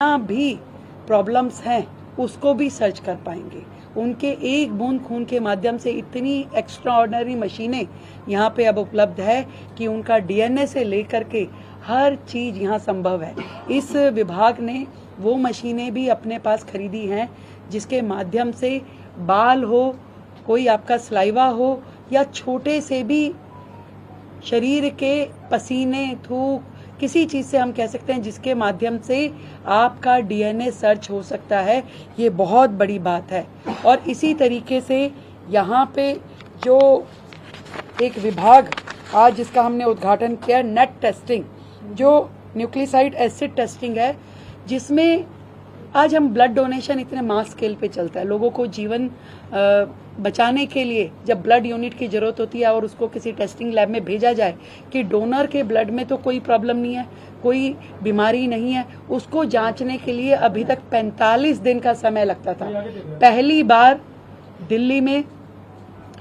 जहाँ भी प्रॉब्लम्स हैं उसको भी सर्च कर पाएंगे। उनके एक बूंद खून के माध्यम से इतनी एक्स्ट्राऑर्डिनरी मशीनें यहाँ पे अब उपलब्ध है कि उनका डीएनए से लेकर के हर चीज यहाँ संभव है। इस विभाग ने वो मशीनें भी अपने पास खरीदी हैं जिसके माध्यम से बाल हो, कोई आपका सलाइवा हो या छोटे से भी शरीर के पसीने, थूक, किसी चीज से हम कह सकते हैं जिसके माध्यम से आपका डीएनए सर्च हो सकता है। ये बहुत बड़ी बात है। और इसी तरीके से यहाँ पे जो एक विभाग आज जिसका हमने उद्घाटन किया, नेट टेस्टिंग, जो न्यूक्लियोसाइड एसिड टेस्टिंग है, जिसमें आज हम ब्लड डोनेशन इतने मास स्केल पे चलता है। लोगों को जीवन बचाने के लिए जब ब्लड यूनिट की जरूरत होती है और उसको किसी टेस्टिंग लैब में भेजा जाए कि डोनर के ब्लड में तो कोई प्रॉब्लम नहीं है, कोई बीमारी नहीं है, उसको जांचने के लिए अभी तक 45 दिन का समय लगता था। पहली बार दिल्ली में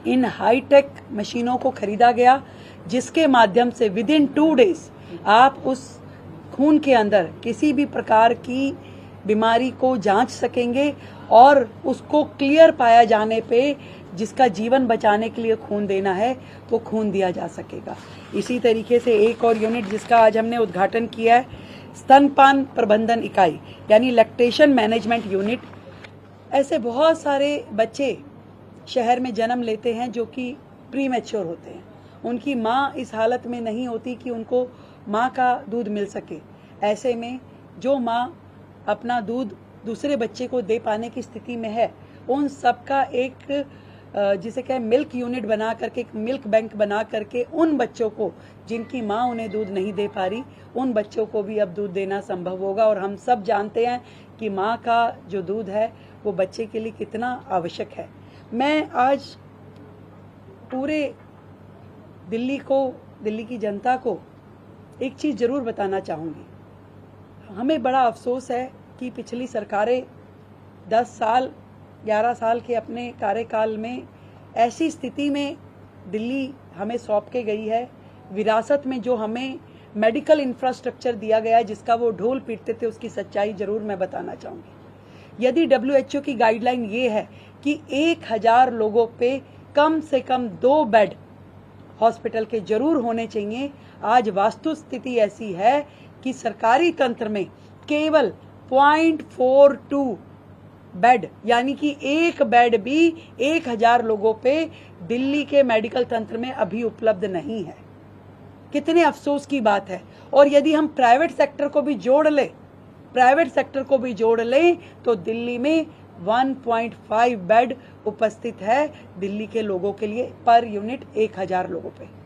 इन हाईटेक मशीनों को खरीदा गया जिसके माध्यम से विद इन 2 डेज आप उस खून के अंदर किसी भी प्रकार की बीमारी को जांच सकेंगे और उसको क्लियर पाया जाने पे जिसका जीवन बचाने के लिए खून देना है वो खून दिया जा सकेगा। इसी तरीके से एक और यूनिट जिसका आज हमने उद्घाटन किया है, स्तनपान प्रबंधन इकाई यानी लैक्टेशन मैनेजमेंट यूनिट। ऐसे बहुत सारे बच्चे शहर में जन्म लेते हैं जो कि प्री मैच्योर होते हैं, उनकी माँ इस हालत में नहीं होती कि उनको माँ का दूध मिल सके। ऐसे में जो माँ अपना दूध दूसरे बच्चे को दे पाने की स्थिति में है, उन सबका एक जिसे कहें मिल्क यूनिट बना करके, एक मिल्क बैंक बना करके उन बच्चों को जिनकी माँ उन्हें दूध नहीं दे पा रही, उन बच्चों को भी अब दूध देना संभव होगा। और हम सब जानते हैं कि माँ का जो दूध है वो बच्चे के लिए कितना आवश्यक है। मैं आज पूरे दिल्ली की जनता को एक चीज जरूर बताना चाहूंगी। हमें बड़ा अफसोस है कि पिछली सरकारें 10 साल 11 साल के अपने कार्यकाल में ऐसी स्थिति में दिल्ली हमें सौंप के गई है, विरासत में जो हमें मेडिकल इंफ्रास्ट्रक्चर दिया गया है जिसका वो ढोल पीटते थे, उसकी सच्चाई जरूर मैं बताना चाहूंगी। यदि WHO की गाइडलाइन ये है कि 1000 लोगों पे कम से कम 2 बेड हॉस्पिटल के जरूर होने चाहिए, आज वास्तु स्थिति ऐसी है कि सरकारी तंत्र में केवल 0.42 बेड यानी कि एक बेड भी 1000 लोगों पे दिल्ली के मेडिकल तंत्र में अभी उपलब्ध नहीं है। कितने अफसोस की बात है। और यदि हम प्राइवेट सेक्टर को भी जोड़ लें तो दिल्ली में 1.5 बेड उपस्थित है दिल्ली के लोगों के लिए पर यूनिट 1000 लोगों पे।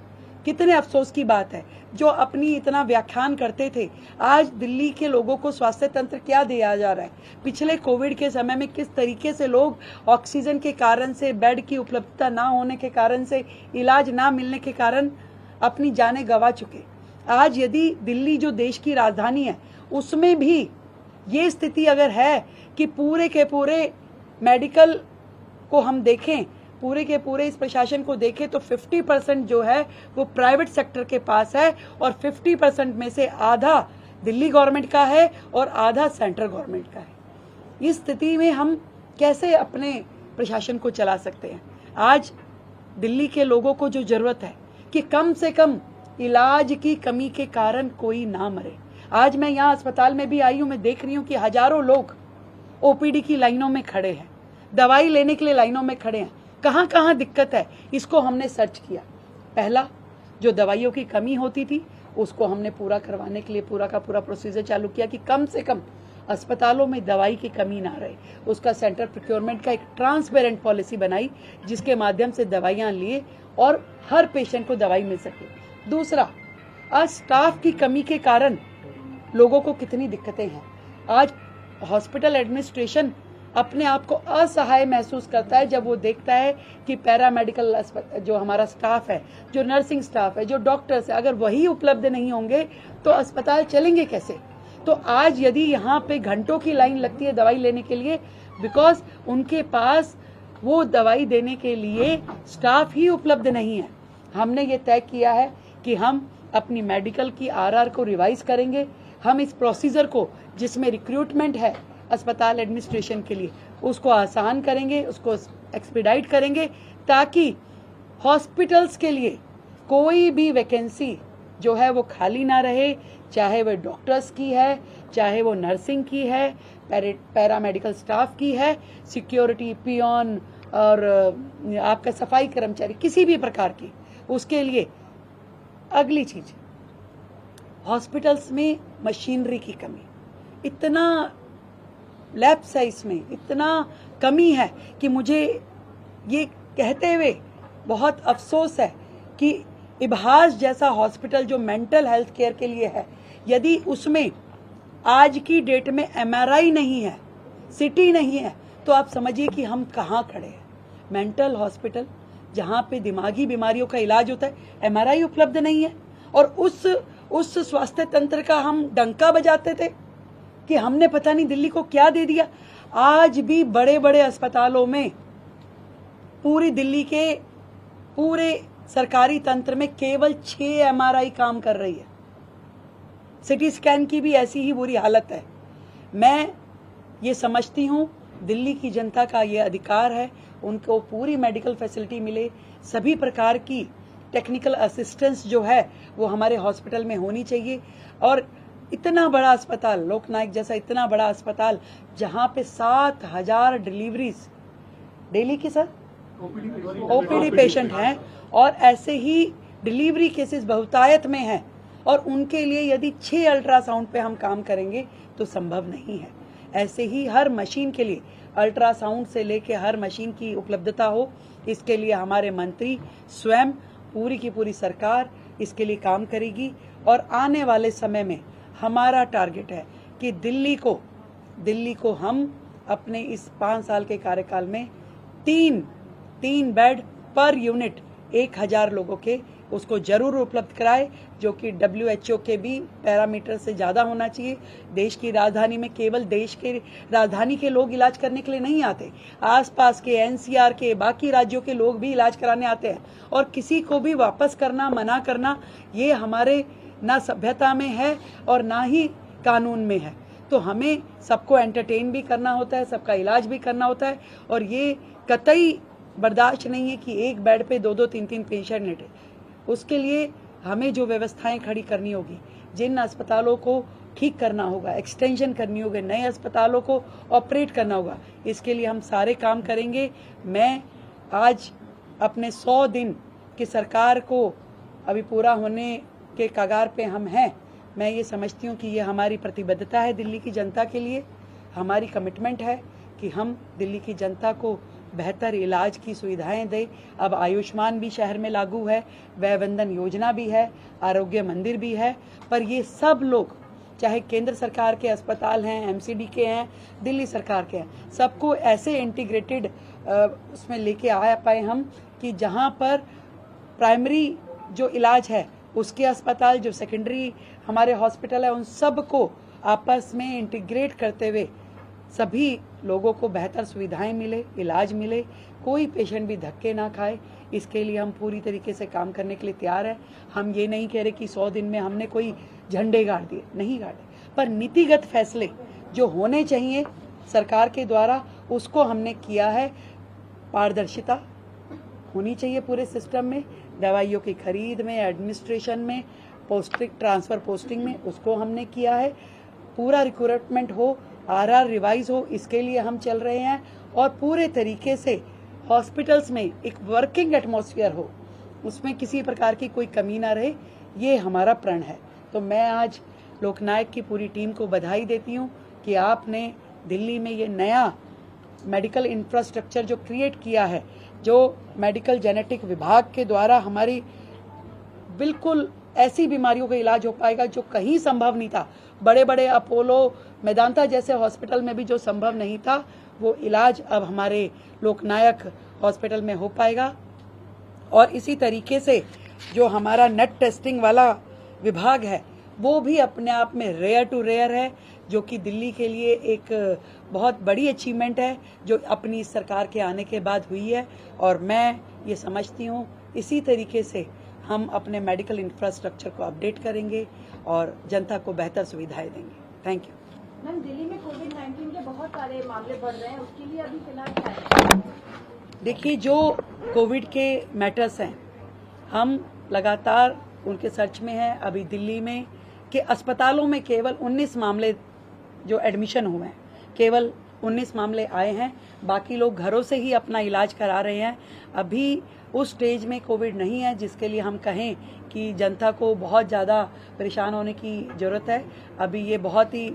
कितने अफसोस की बात है। जो अपनी इतना व्याख्यान करते थे, आज दिल्ली के लोगों को स्वास्थ्य तंत्र क्या दिया जा रहा है। पिछले कोविड के समय में किस तरीके से लोग ऑक्सीजन के कारण से, बेड की उपलब्धता ना होने के कारण से, इलाज ना मिलने के कारण अपनी जानें गंवा चुके। आज यदि दिल्ली जो देश की राजधानी है उसमें भी ये स्थिति अगर है कि पूरे के पूरे मेडिकल को हम देखें, पूरे के पूरे इस प्रशासन को देखें तो 50% जो है वो प्राइवेट सेक्टर के पास है और 50% में से आधा दिल्ली गवर्नमेंट का है और आधा सेंट्रल गवर्नमेंट का है। इस स्थिति में हम कैसे अपने प्रशासन को चला सकते हैं। आज दिल्ली के लोगों को जो जरूरत है कि कम से कम इलाज की कमी के कारण कोई ना मरे। आज मैं यहाँ अस्पताल में भी आई हूँ, मैं देख रही हूँ कि हजारों लोग ओपीडी की लाइनों में खड़े हैं, दवाई लेने के लिए लाइनों में खड़े हैं। कहाँ कहाँ दिक्कत है इसको हमने सर्च किया। पहला, जो दवाइयों की कमी होती थी उसको हमने पूरा करवाने के लिए पूरा का पूरा प्रोसीजर चालू किया कि कम से कम अस्पतालों में दवाई की कमी ना रहे। उसका सेंट्रल प्रोक्योरमेंट का एक ट्रांसपेरेंट पॉलिसी बनाई जिसके माध्यम से दवाइयाँ लिए और हर पेशेंट को दवाई मिल सके। दूसरा, आज स्टाफ की कमी के कारण लोगों को कितनी दिक्कतें हैं। आज हॉस्पिटल एडमिनिस्ट्रेशन अपने आप को असहाय महसूस करता है जब वो देखता है कि पैरामेडिकल जो हमारा स्टाफ है, जो नर्सिंग स्टाफ है, जो डॉक्टर्स है, अगर वही उपलब्ध नहीं होंगे तो अस्पताल चलेंगे कैसे। तो आज यदि यहाँ पे घंटों की लाइन लगती है दवाई लेने के लिए, बिकॉज उनके पास वो दवाई देने के लिए स्टाफ ही उपलब्ध नहीं है। हमने ये तय किया है कि हम अपनी मेडिकल की आरआर को रिवाइज करेंगे, हम इस प्रोसीजर को, जिसमें रिक्रूटमेंट है अस्पताल एडमिनिस्ट्रेशन के लिए, उसको आसान करेंगे, उसको एक्सपीडाइट करेंगे, ताकि हॉस्पिटल्स के लिए कोई भी वैकेंसी जो है वो खाली ना रहे, चाहे वो डॉक्टर्स की है, चाहे वो नर्सिंग की है, पैरामेडिकल स्टाफ की है, सिक्योरिटी, पियोन और आपका सफाई कर्मचारी, किसी भी प्रकार की, उसके लिए। अगली चीज, हॉस्पिटल्स में मशीनरी की कमी, इतना लैप्स है इसमें, इतना कमी है कि मुझे ये कहते हुए बहुत अफसोस है कि इब्हास जैसा हॉस्पिटल जो मेंटल हेल्थ केयर के लिए है, यदि उसमें आज की डेट में एमआरआई नहीं है, सिटी नहीं है, तो आप समझिए कि हम कहाँ खड़े हैं। मेंटल हॉस्पिटल जहाँ पे दिमागी बीमारियों का इलाज होता है, एमआरआई उपलब्ध नहीं है, और उस स्वास्थ्य तंत्र का हम डंका बजाते थे कि हमने पता नहीं दिल्ली को क्या दे दिया। आज भी बड़े बड़े अस्पतालों में, पूरी दिल्ली के पूरे सरकारी तंत्र में केवल 6 एमआरआई काम कर रही है। सिटी स्कैन की भी ऐसी ही बुरी हालत है। मैं ये समझती हूँ दिल्ली की जनता का ये अधिकार है, उनको पूरी मेडिकल फैसिलिटी मिले, सभी प्रकार की टेक्निकल असिस्टेंस जो है वो हमारे हॉस्पिटल में होनी चाहिए। और इतना बड़ा अस्पताल, लोकनायक जैसा इतना बड़ा अस्पताल, जहाँ पे 7,000 डिलीवरीज डेली की सर ओपीडी पेशेंट हैं, और ऐसे ही डिलीवरी केसेस बहुतायत में हैं, और उनके लिए यदि 6 अल्ट्रासाउंड पे हम काम करेंगे तो संभव नहीं है। ऐसे ही हर मशीन के लिए, अल्ट्रासाउंड से लेके हर मशीन की उपलब्धता हो, इसके लिए हमारे मंत्री स्वयं, पूरी की पूरी सरकार इसके लिए काम करेगी। और आने वाले समय में हमारा टारगेट है कि दिल्ली को हम अपने इस 5 साल के कार्यकाल में 3 बेड पर यूनिट 1000 लोगों के उसको जरूर उपलब्ध कराए, जो कि WHO के भी पैरामीटर से ज्यादा होना चाहिए। देश की राजधानी में केवल देश के राजधानी के लोग इलाज करने के लिए नहीं आते, आसपास के NCR के बाकी राज्यों के लोग भी इलाज कराने आते हैं, और किसी को भी वापस करना, मना करना, ये हमारे ना सभ्यता में है और ना ही कानून में है। तो हमें सबको एंटरटेन भी करना होता है, सबका इलाज भी करना होता है, और ये कतई बर्दाश्त नहीं है कि एक बेड पे 2-2, 3-3 पेशेंट लेटे। उसके लिए हमें जो व्यवस्थाएं खड़ी करनी होगी, जिन अस्पतालों को ठीक करना होगा, एक्सटेंशन करनी होगी, नए अस्पतालों को ऑपरेट करना होगा, इसके लिए हम सारे काम करेंगे। मैं आज अपने 100 दिन की सरकार को अभी पूरा होने के कगार पे हम हैं। मैं ये समझती हूँ कि ये हमारी प्रतिबद्धता है दिल्ली की जनता के लिए, हमारी कमिटमेंट है कि हम दिल्ली की जनता को बेहतर इलाज की सुविधाएं दें। अब आयुष्मान भी शहर में लागू है, वय वंदन योजना भी है, आरोग्य मंदिर भी है, पर ये सब लोग, चाहे केंद्र सरकार के अस्पताल हैं, MCD के हैं, दिल्ली सरकार के हैं, सबको ऐसे इंटीग्रेटेड उसमें लेके आ पाए हम कि जहां पर प्राइमरी जो इलाज है उसके अस्पताल, जो सेकेंडरी हमारे हॉस्पिटल है, उन सब को आपस में इंटीग्रेट करते हुए सभी लोगों को बेहतर सुविधाएं मिले, इलाज मिले, कोई पेशेंट भी धक्के ना खाए। इसके लिए हम पूरी तरीके से काम करने के लिए तैयार हैं। हम ये नहीं कह रहे कि 100 दिन में हमने कोई झंडे गाड़ दिए, नहीं गाड़े, पर नीतिगत फैसले जो होने चाहिए सरकार के द्वारा, उसको हमने किया है। पारदर्शिता होनी चाहिए पूरे सिस्टम में, दवाइयों की खरीद में, एडमिनिस्ट्रेशन में, पोस्टिंग में, उसको हमने किया है। पूरा रिक्रूटमेंट हो, RR रिवाइज हो, इसके लिए हम चल रहे हैं, और पूरे तरीके से हॉस्पिटल्स में एक वर्किंग एटमॉस्फेयर हो, उसमें किसी प्रकार की कोई कमी ना रहे, ये हमारा प्रण है। तो मैं आज लोकनायक की पूरी टीम को बधाई देती हूँ कि आपने दिल्ली में ये नया मेडिकल इंफ्रास्ट्रक्चर जो क्रिएट किया है, जो मेडिकल जेनेटिक विभाग के द्वारा हमारी बिल्कुल ऐसी बीमारियों का इलाज हो पाएगा जो कहीं संभव नहीं था। बड़े बड़े अपोलो, मेदांता जैसे हॉस्पिटल में भी जो संभव नहीं था, वो इलाज अब हमारे लोकनायक हॉस्पिटल में हो पाएगा। और इसी तरीके से जो हमारा नेट टेस्टिंग वाला विभाग है, वो भी अपने आप में रेयर टू रेयर है, जो कि दिल्ली के लिए एक बहुत बड़ी अचीवमेंट है, जो अपनी सरकार के आने के बाद हुई है। और मैं ये समझती हूँ इसी तरीके से हम अपने मेडिकल इंफ्रास्ट्रक्चर को अपडेट करेंगे और जनता को बेहतर सुविधाएं देंगे। Thank you. मैम, दिल्ली में कोविड-19 के बहुत सारे मामले बढ़ रहे हैं, उसके लिए अभी फिलहाल क्या है? देखिए, जो कोविड के मैटर्स हैं हम लगातार उनके सर्च में हैं। अभी दिल्ली में के अस्पतालों में केवल 19 मामले जो एडमिशन हुए हैं, केवल 19 मामले आए हैं। बाकी लोग घरों से ही अपना इलाज करा रहे हैं। अभी उस स्टेज में कोविड नहीं है जिसके लिए हम कहें कि जनता को बहुत ज़्यादा परेशान होने की ज़रूरत है। अभी ये बहुत ही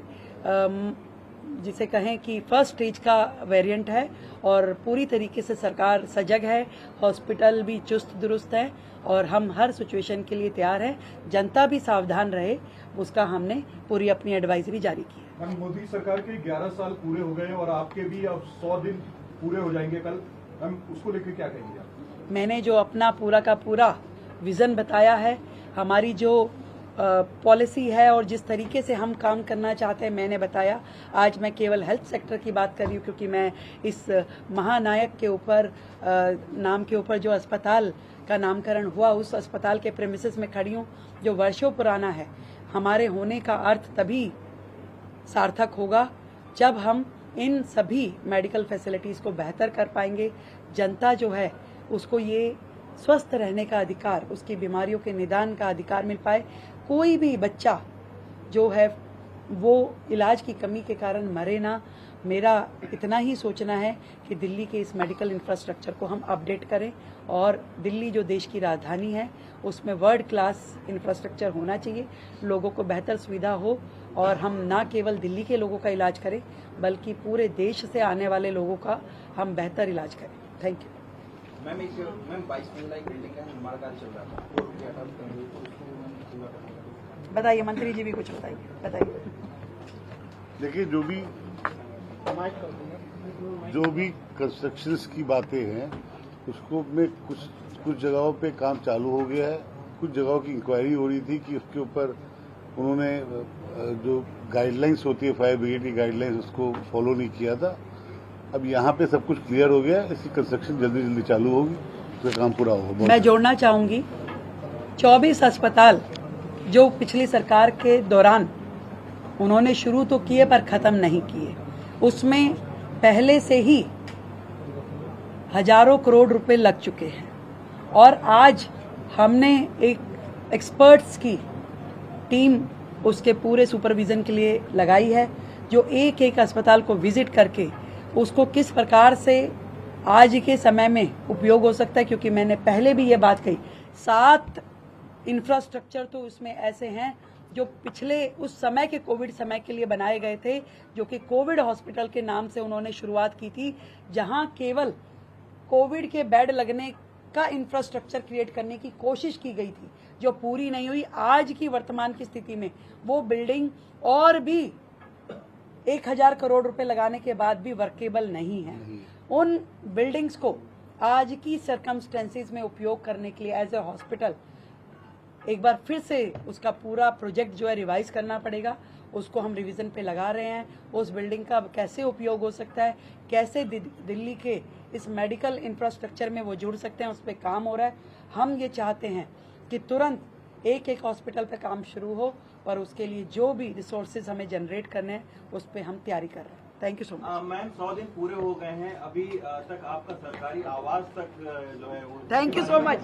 जिसे कहें कि फर्स्ट स्टेज का वेरिएंट है और पूरी तरीके से सरकार सजग है, हॉस्पिटल भी चुस्त दुरुस्त है और हम हर सिचुएशन के लिए तैयार है। जनता भी सावधान रहे, उसका हमने पूरी अपनी एडवाइजरी जारी की है। मोदी सरकार के 11 साल पूरे हो गए और आपके भी अब 100 दिन पूरे हो जाएंगे कल, हम उसको लेकर क्या कहेंगे आप? मैंने जो अपना पूरा का पूरा विजन बताया है, हमारी जो पॉलिसी है और जिस तरीके से हम काम करना चाहते हैं मैंने बताया। आज मैं केवल हेल्थ सेक्टर की बात कर रही हूँ क्योंकि मैं इस महानायक के ऊपर नाम के ऊपर जो अस्पताल का नामकरण हुआ उस अस्पताल के प्रेमिसेस में खड़ी हूँ जो वर्षों पुराना है। हमारे होने का अर्थ तभी सार्थक होगा जब हम इन सभी मेडिकल फैसिलिटीज़ को बेहतर कर पाएंगे। जनता जो है उसको ये स्वस्थ रहने का अधिकार, उसकी बीमारियों के निदान का अधिकार मिल पाए। कोई भी बच्चा जो है वो इलाज की कमी के कारण मरे ना। मेरा इतना ही सोचना है कि दिल्ली के इस मेडिकल इंफ्रास्ट्रक्चर को हम अपडेट करें और दिल्ली जो देश की राजधानी है उसमें वर्ल्ड क्लास इंफ्रास्ट्रक्चर होना चाहिए, लोगों को बेहतर सुविधा हो और हम ना केवल दिल्ली के लोगों का इलाज करें बल्कि पूरे देश से आने वाले लोगों का हम बेहतर इलाज करें। Thank you. मैम 22 मंजिला एक बिल्डिंग का निर्माण कार्य चल रहा था, बताइए मंत्री जी भी कुछ बताइए। देखिए, जो भी कंस्ट्रक्शंस की बातें हैं उसको में कुछ जगहों पे काम चालू हो गया है। कुछ जगहों की इंक्वायरी हो रही थी कि उसके ऊपर उन्होंने जो गाइडलाइंस होती है फायर ब्रिगेड की गाइडलाइंस उसको फॉलो नहीं किया था। अब यहाँ पे सब कुछ क्लियर हो गया है, इसकी कंस्ट्रक्शन जल्दी चालू होगी, उसका काम पूरा होगा। मैं जोड़ना चाहूंगी 24 अस्पताल जो पिछली सरकार के दौरान उन्होंने शुरू तो किए पर खत्म नहीं किए, उसमें पहले से ही हजारों करोड़ रुपए लग चुके हैं और आज हमने एक एक्सपर्ट्स की टीम उसके पूरे सुपरविजन के लिए लगाई है जो एक एक अस्पताल को विजिट करके उसको किस प्रकार से आज के समय में उपयोग हो सकता है। क्योंकि मैंने पहले भी ये बात कही, 7 इंफ्रास्ट्रक्चर तो इसमें ऐसे हैं जो पिछले उस समय के कोविड समय के लिए बनाए गए थे, जो कि कोविड हॉस्पिटल के नाम से उन्होंने शुरुआत की थी, जहां केवल कोविड के बेड लगने का इंफ्रास्ट्रक्चर क्रिएट करने की कोशिश की गई थी जो पूरी नहीं हुई। आज की वर्तमान की स्थिति में वो बिल्डिंग और भी 1000 करोड़ रुपए लगाने के बाद भी वर्केबल नहीं है। उन बिल्डिंग्स को आज की सर्कमस्टेंसेस में उपयोग करने के लिए एज ए हॉस्पिटल एक बार फिर से उसका पूरा प्रोजेक्ट जो है रिवाइज करना पड़ेगा। उसको हम रिवीजन पे लगा रहे हैं। उस बिल्डिंग का कैसे उपयोग हो सकता है, कैसे दिल्ली के इस मेडिकल इंफ्रास्ट्रक्चर में वो जुड़ सकते हैं, उस पर काम हो रहा है। हम ये चाहते हैं कि तुरंत एक एक हॉस्पिटल पे काम शुरू हो और उसके लिए जो भी रिसोर्सेज हमें जनरेट करने हैं उस पर हम तैयारी कर रहे हैं। Thank you so much. Ma'am 100 दिन पूरे हो गए हैं, अभी तक आपका सरकारी आवास तक जो है वो थैंक यू सो मच।